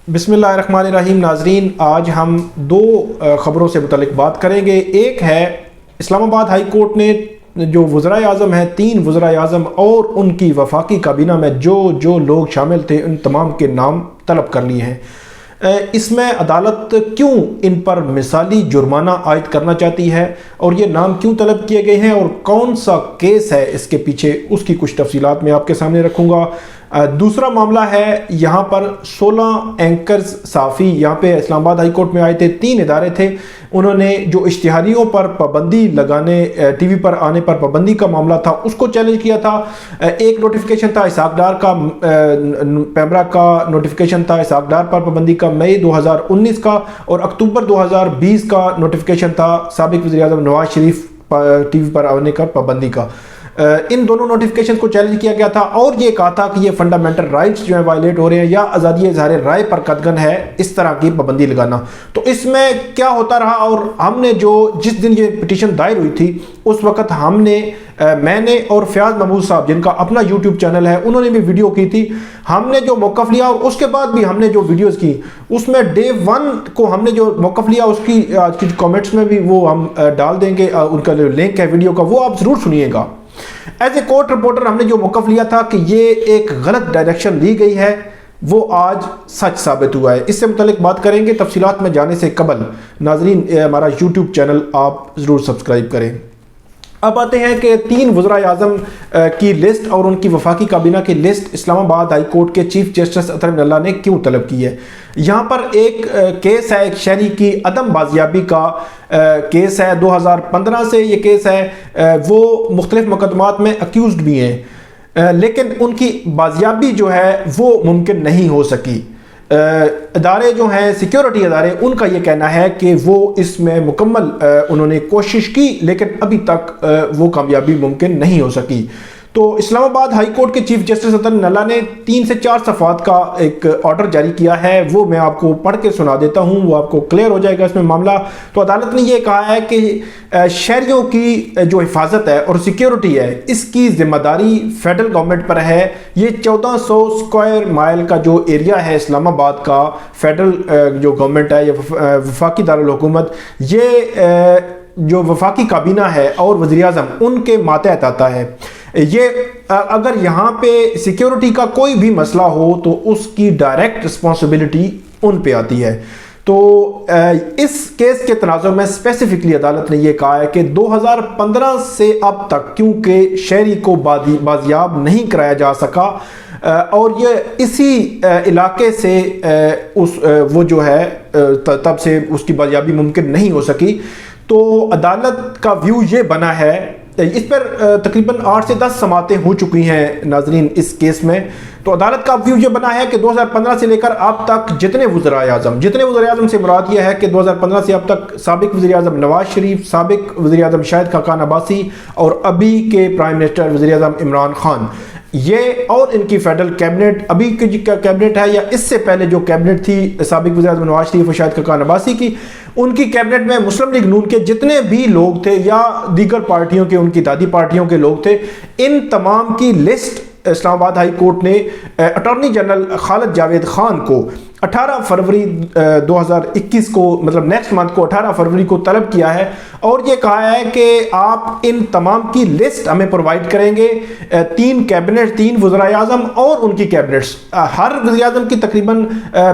बिस्मिल्लाहिर्रहमानिर्रहीम। नाजरीन, आज हम दो ख़बरों से मुतल्लिक़ बात करेंगे। एक है इस्लामाबाद हाई कोर्ट ने जो वज़राए आज़म हैं, 3 वज़राए आज़म और उनकी वफाकी काबीना में जो लोग शामिल थे उन तमाम के नाम तलब कर लिए हैं। इसमें अदालत क्यों इन पर मिसाली जुर्माना आयद करना चाहती है और ये नाम क्यों तलब किए गए हैं और कौन सा केस है इसके पीछे, उसकी कुछ तफसीलात मैं आपके सामने रखूँगा। दूसरा मामला है, यहाँ पर 16 एंकर्स साफ़ी यहाँ पे इस्लामाबाद हाई कोर्ट में आए थे। 3 इदारे थे, उन्होंने जो इश्तिहारियों पर पाबंदी लगाने, टीवी पर आने पर पाबंदी का मामला था, उसको चैलेंज किया था। एक नोटिफिकेशन था इसाक डार का, पैमरा का नोटिफिकेशन था इसाक डार पर पाबंदी का मई 2019 का, और अक्टूबर 2020 का नोटिफिकेशन था साबिक वज़ीर आज़म नवाज शरीफ टीवी पर आने का पाबंदी का। इन दोनों नोटिफिकेशन को चैलेंज किया गया था और ये कहा था कि ये फंडामेंटल राइट्स जो है वायलेट हो रहे हैं या आज़ादी इज़हार राय पर कदगन है इस तरह की पाबंदी लगाना। तो इसमें क्या होता रहा, और हमने जिस दिन ये पिटीशन दायर हुई थी उस वक्त मैंने और फयाज महमूद साहब, जिनका अपना यूट्यूब चैनल है, उन्होंने भी वीडियो की थी। हमने जो मौक़िफ़ लिया और उसके बाद भी हमने जो वीडियोज़ की उसमें डे 1 को हमने जो मौक़िफ़ लिया उसकी आज की कॉमेंट्स में भी वो हम डाल देंगे, उनका जो लिंक है वीडियो का वो आप ज़रूर सुनिएगा। एज ए कोर्ट रिपोर्टर हमने जो मौक़िफ़ लिया था कि ये एक गलत डायरेक्शन ली गई है, वो आज सच साबित हुआ है। इससे मुतालिक बात करेंगे। तफसीलात में जाने से कबल नाजरीन हमारा यूट्यूब चैनल आप ज़रूर सब्सक्राइब करें। अब आते हैं कि 3 वज़राए आज़म की लिस्ट और उनकी वफाकी काबीना की लिस्ट इस्लामाबाद हाई कोर्ट के चीफ जस्टिस अतर ने क्यों तलब की है। यहाँ पर एक केस है, एक शहरी की अदम बाजियाबी का केस है। 2015 से ये केस है। वो मुख्तलिफ मुकदमात में अक्यूज़्ड भी हैं, लेकिन उनकी बाजियाबी जो है वो मुमकिन नहीं हो सकी। इदारे जो हैं सिक्योरिटी इदारे, उनका ये कहना है कि वो इसमें मुकम्मल उन्होंने कोशिश की लेकिन अभी तक वो कामयाबी मुमकिन नहीं हो सकी। तो इस्लामाबाद हाई कोर्ट के चीफ जस्टिस अतर ने 3 से 4 सफ़ात का एक ऑर्डर जारी किया है, वो मैं आपको पढ़ के सुना देता हूँ, वो आपको क्लियर हो जाएगा इसमें मामला। तो अदालत ने ये कहा है कि शहरियों की जो हिफाजत है और सिक्योरिटी है, इसकी ज़िम्मेदारी फेडरल गवर्नमेंट पर है। ये 1400 स्क्वायर माइल का जो एरिया है इस्लामाबाद का, फेडरल जो गवर्नमेंट है, ये वफाकी दारुल हुकूमत, ये जो वफाकी काबीना है और वज़ीर आज़म उनके मातहत आता है। ये अगर यहाँ पे सिक्योरिटी का कोई भी मसला हो तो उसकी डायरेक्ट रिस्पॉन्सिबिलिटी उन पे आती है। तो इस केस के तनाज़ुर में स्पेसिफिकली अदालत ने यह कहा है कि 2015 से अब तक क्योंकि शहरी को बाजियाब नहीं कराया जा सका और ये इसी इलाके से वो जो है तब से उसकी बाजियाबी मुमकिन नहीं हो सकी। तो अदालत का व्यू ये बना है, इस पर तकरीबन 8 से 10 समातें हो चुकी हैं नाजरीन इस केस में। तो अदालत का व्यू ये बना है कि 2015 से लेकर अब तक जितने वज़राए आज़म से मुराद ये है कि 2015 से अब तक साबिक वज़ीर आज़म नवाज शरीफ, साबिक वज़ीर आज़म शाहिद खाकान अब्बासी और अभी के प्राइम मिनिस्टर वज़ीर आज़म इमरान खान, ये और इनकी फेडरल कैबिनेट, अभी की कैबिनेट है या इससे पहले जो कैबिनेट थी साबिक वज़ीर आज़म नवाज शरीफ और शाहिद खाकान अब्बासी की, उनकी कैबिनेट में मुस्लिम लीग नून के जितने भी लोग थे या दीगर पार्टियों के, उनकी दादी पार्टियों के लोग थे, इन तमाम की लिस्ट इस्लामाबाद हाई कोर्ट ने अटॉर्नी जनरल खालिद जावेद खान को 18 फरवरी 2021 को, मतलब नेक्स्ट मंथ को 18 फरवरी को तलब किया है और ये कहा है कि आप इन तमाम की लिस्ट हमें प्रोवाइड करेंगे। 3 कैबिनेट, 3 वज़राए आज़म और उनकी कैबिनेट्स, हर वज़ीर आज़म की तकरीबन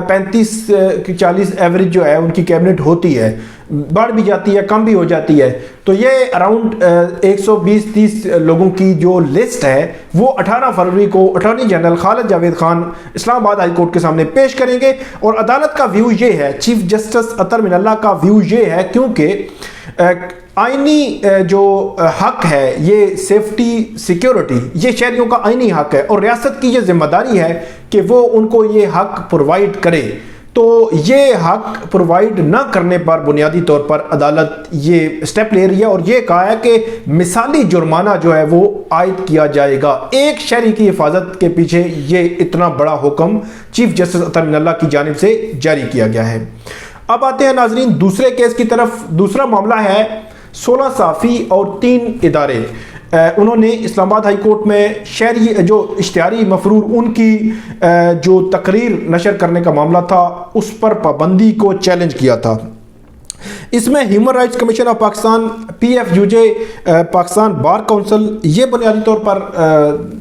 35-40 एवरेज जो है उनकी कैबिनेट होती है, बढ़ भी जाती है, कम भी हो जाती है। तो ये अराउंड 120-30 लोगों की जो लिस्ट है वो 18 फरवरी को attorney general Khalid Javed Khan Islamabad high court के सामने पेश करेंगे। और अदालत का व्यू ये है, चीफ जस्टिस अतर का व्यू ये है, क्योंकि आईनी जो हक है ये सेफ्टी सिक्योरिटी, ये शहरियों का आईनी हक है और रियासत की ये जिम्मेदारी है कि वो उनको ये हक प्रोवाइड करे। तो ये हक प्रोवाइड ना करने पर बुनियादी तौर पर अदालत ये स्टेप ले रही है और ये कहा है कि मिसाली जुर्माना जो है वो आयद किया जाएगा। एक शहरी की हिफाजत के पीछे ये इतना बड़ा हुक्म चीफ जस्टिस अतर की जानिब से जारी किया गया है। अब आते हैं नाजरीन दूसरे केस की तरफ। दूसरा मामला है 16 साफ़ी और 3 इदारे। انہوں نے اسلام آباد ہائی کورٹ میں شہری جو اشتہاری مفرور ان کی جو تقریر نشر کرنے کا معاملہ تھا اس پر پابندی کو چیلنج کیا تھا۔ اس میں human rights commission of Pakistan, PFUJ، Pakistan bar council, یہ بنیادی طور پر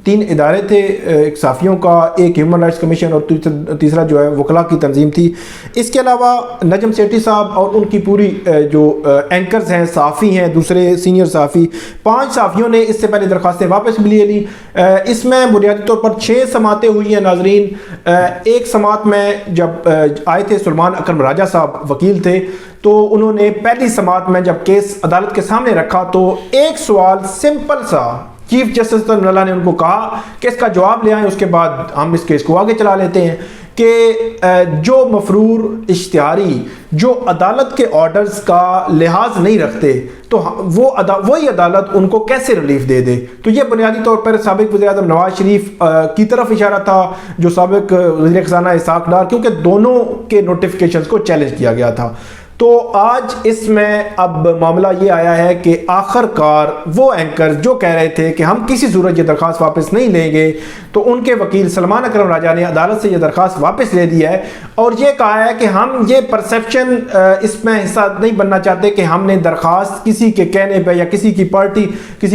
3 ادارے تھے، ایک صحافیوں کا، ایک ہیومن رائٹس کمیشن اور تیسرا جو ہے وکلاء کی تنظیم تھی۔ اس کے علاوہ نجم سیٹھی صاحب اور ان کی پوری جو اینکرز ہیں، صحافی ہیں، دوسرے سینئر صحافی، 5 صحافیوں نے اس سے پہلے درخواستیں واپس بھی لی۔ اس میں بنیادی طور پر 6 سماعتیں ہوئی ہیں ناظرین۔ ایک سماعت میں جب آئے تھے سلمان اکرم راجہ صاحب وکیل تھے، تو انہوں نے پہلی سماعت میں جب کیس عدالت کے سامنے رکھا تو ایک سوال سمپل سا چیف جسٹس اللہ نے ان کو کہا کہ اس کا جواب لے آئیں، اس کے بعد ہم اس کیس کو آگے چلا لیتے ہیں، کہ جو مفرور اشتہاری جو عدالت کے آرڈرز کا لحاظ نہیں رکھتے تو وہی عدالت ان کو کیسے ریلیف دے دے۔ تو یہ بنیادی طور پر سابق وزیر اعظم نواز شریف کی طرف اشارہ تھا، جو سابق وزیر خزانہ اسحاق ڈار، کیونکہ دونوں کے نوٹیفیکیشنز کو چیلنج کیا گیا تھا۔ تو آج اس میں اب معاملہ یہ آیا ہے کہ آخر کار وہ اینکر جو کہہ رہے تھے کہ ہم کسی صورت یہ درخواست واپس نہیں لیں گے، تو ان کے وکیل سلمان اکرم راجہ نے عدالت سے یہ درخواست واپس لے دی ہے اور یہ کہا ہے کہ ہم یہ پرسیپشن اس میں حصہ نہیں بننا چاہتے کہ ہم نے درخواست کسی کے کہنے پہ یا کسی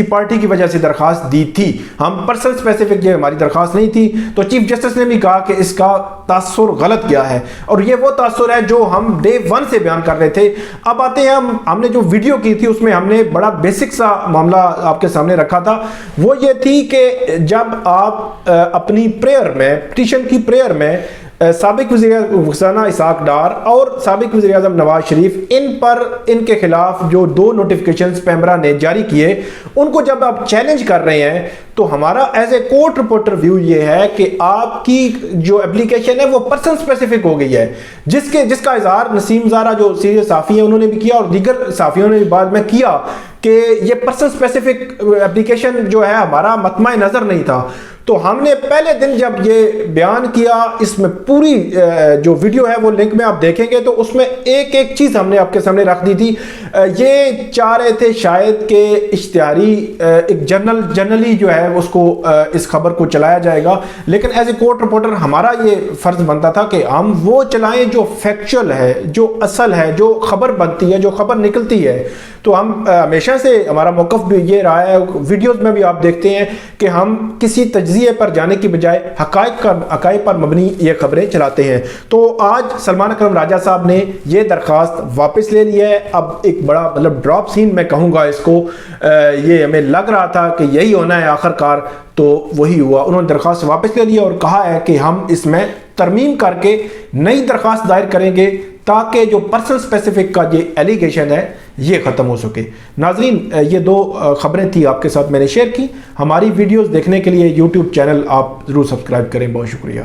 پارٹی کی وجہ سے درخواست دی تھی، ہم پرسنل اسپیسیفک یہ ہماری درخواست نہیں تھی۔ تو چیف جسٹس نے بھی کہا کہ اس کا تاثر غلط کیا ہے، اور یہ وہ تاثر ہے جو ہم ڈے 1 سے بیان کر رہے تھے۔ اب آتے ہیں ہم نے جو ویڈیو کی تھی اس میں ہم نے بڑا بیسک سا معاملہ آپ کے سامنے رکھا تھا، وہ یہ تھی کہ جب آپ اپنی پریئر میں، پٹیشن کی پریئر میں سابق وزیر خزانہ اسحاق ڈار اور سابق وزیر اعظم نواز شریف ان کے خلاف جو 2 نوٹیفیکیشنز پیمرا نے جاری کیے ان کو جب آپ چیلنج کر رہے ہیں، تو ہمارا as a court reporter view یہ ہے کہ آپ کی جو اپلیکیشن ہے وہ پرسن اسپیسیفک ہو گئی ہے، جس کا اظہار نسیم زارا جو سینئر صحافی ہیں انہوں نے بھی کیا اور دیگر صحافیوں نے بھی بعد میں کیا کہ یہ پرسن اسپیسیفک اپلیکیشن جو ہے ہمارا مطمع نظر نہیں تھا۔ تو ہم نے پہلے دن جب یہ بیان کیا، اس میں پوری جو ویڈیو ہے وہ لنک میں آپ دیکھیں گے تو اس میں ایک چیز ہم نے آپ کے سامنے رکھ دی تھی۔ یہ چاہ رہے تھے شاید کہ اشتہاری ایک جنرلی جو ہے اس کو اس خبر کو چلایا جائے گا، لیکن ایز اے کورٹ رپورٹر ہمارا یہ فرض بنتا تھا کہ ہم وہ چلائیں جو فیکچول ہے، جو اصل ہے، جو خبر بنتی ہے، جو خبر نکلتی ہے۔ تو ہم ہمیشہ سے ہمارا موقف بھی یہ رہا ہے، ویڈیوز میں بھی آپ دیکھتے ہیں کہ ہم کسی تجزیے پر جانے کی بجائے حقائق پر مبنی یہ خبریں چلاتے ہیں۔ تو آج سلمان اکرم راجہ صاحب نے یہ درخواست واپس لے لی ہے۔ اب ایک بڑا ڈراپ سین میں کہوں گا اس کو، یہ ہمیں لگ رہا تھا کہ یہی ہونا ہے آخر کار، تو وہی ہوا۔ انہوں نے درخواست واپس لے لی اور کہا ہے کہ ہم اس میں ترمیم کر کے نئی درخواست دائر کریں گے تاکہ جو پرسن اسپیسیفک کا یہ ایلیگیشن ہے یہ ختم ہو سکے۔ ناظرین، یہ 2 خبریں تھی آپ کے ساتھ میں نے شیئر کی۔ ہماری ویڈیوز دیکھنے کے لیے یوٹیوب چینل آپ ضرور سبسکرائب کریں۔ بہت شکریہ۔